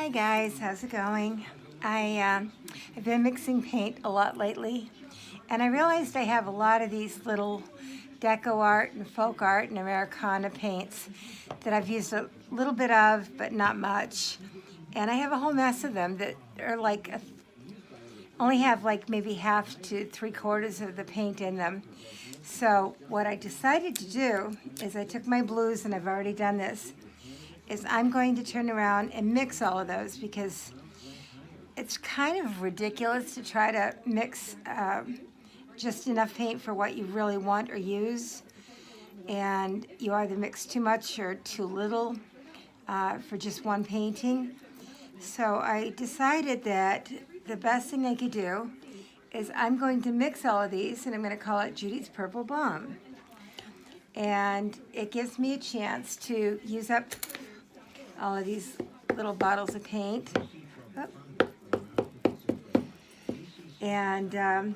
Hi guys, how's it going? I've been mixing paint a lot lately, and I realized I have a lot of these little deco art and folk art and Americana paints that I've used a little bit of, but not much. And I have a whole mess of them that are only have like maybe half to 3/4 of the paint in them. So what I decided to do is I took my blues, and I've already done this, is I'm going to turn around and mix all of those because it's kind of ridiculous to try to mix just enough paint for what you really want or use. And you either mix too much or too little for just one painting. So I decided that the best thing I could do is I'm going to mix all of these, and I'm going to call it Judy's Purple Bomb. And it gives me a chance to use up all of these little bottles of paint. And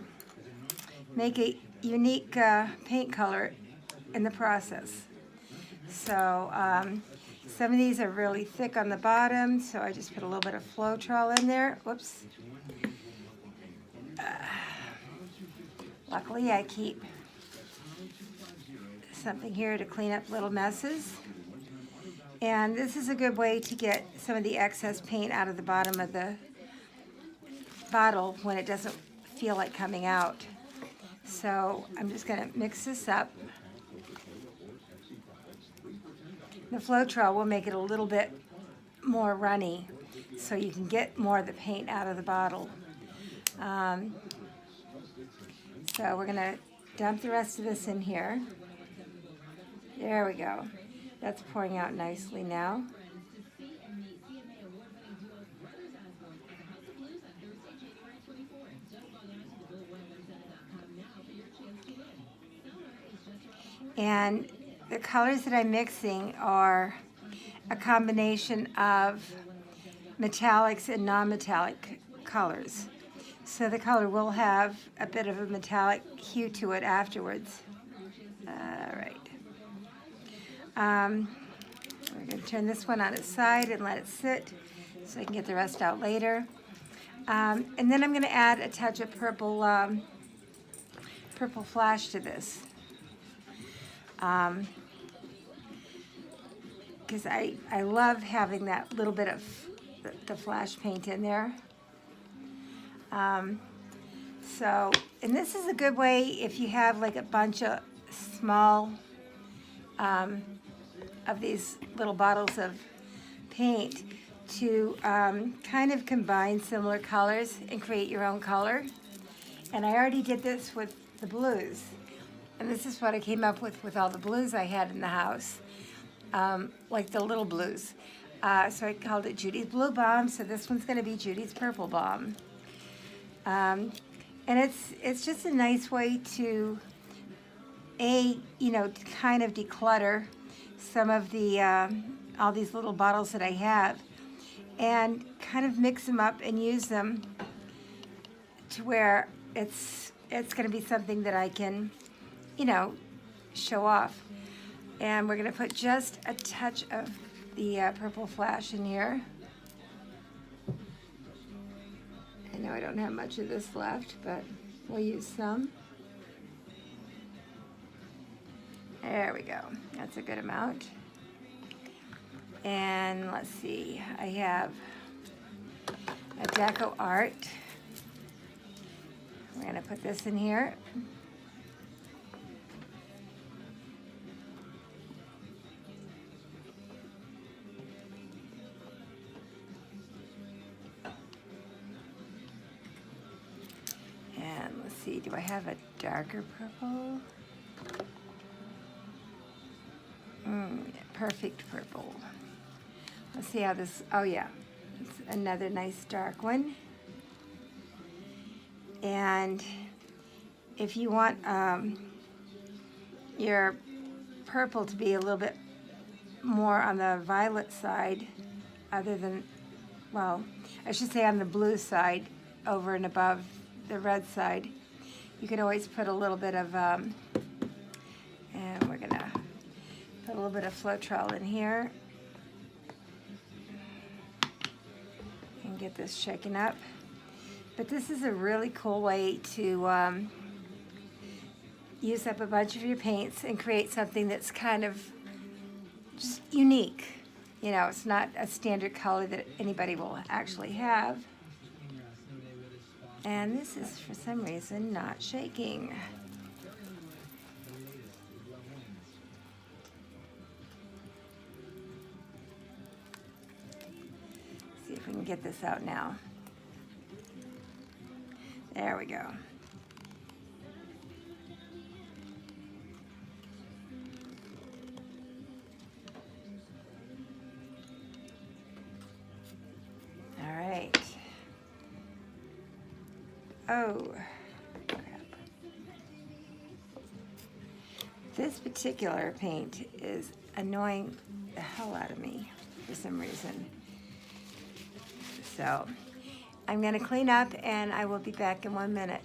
make a unique paint color in the process. So some of these are really thick on the bottom, so I just put a little bit of Floetrol in there. Whoops. Luckily I keep something here to clean up little messes. And this is a good way to get some of the excess paint out of the bottom of the bottle when it doesn't feel like coming out. So I'm just going to mix this up. The Floetrol will make it a little bit more runny so you can get more of the paint out of the bottle. So we're going to dump the rest of this in here. There we go. That's pouring out nicely now. And the colors that I'm mixing are a combination of metallics and non-metallic colors. So the color will have a bit of a metallic hue to it afterwards. All right. We're going to turn this one on its side and let it sit so I can get the rest out later. And then I'm going to add a touch of purple flash to this. Because I love having that little bit of the flash paint in there. And this is a good way if you have like a bunch of small of these little bottles of paint to kind of combine similar colors and create your own color. And I already did this with the blues. And this is what I came up with all the blues I had in the house, like the little blues. So I called it Judy's Blue Bomb, so this one's going to be Judy's Purple Bomb. And it's just a nice way to, kind of declutter some of the, all these little bottles that I have, and kind of mix them up and use them to where it's going to be something that I can, show off. And we're going to put just a touch of the purple flash in here. I know I don't have much of this left, but we'll use some. There we go. That's a good amount. And let's see, I have a deco art. We're going to put this in here. And let's see, do I have a darker purple? Perfect purple. Let's see how this, oh yeah, it's another nice dark one. And if you want your purple to be a little bit more on the violet side, other than, well, I should say on the blue side over and above the red side, you can always put a little bit of, and we're going to put a little bit of Floetrol in here. get this shaken up. But this is a really cool way to use up a bunch of your paints and create something that's kind of just unique. You know, it's not a standard color that anybody will actually have. And this is, for some reason, not shaking. See if we can get this out now. There we go. All right. Oh, crap. This particular paint is annoying the hell out of me for some reason. So I'm going to clean up and I will be back in 1 minute.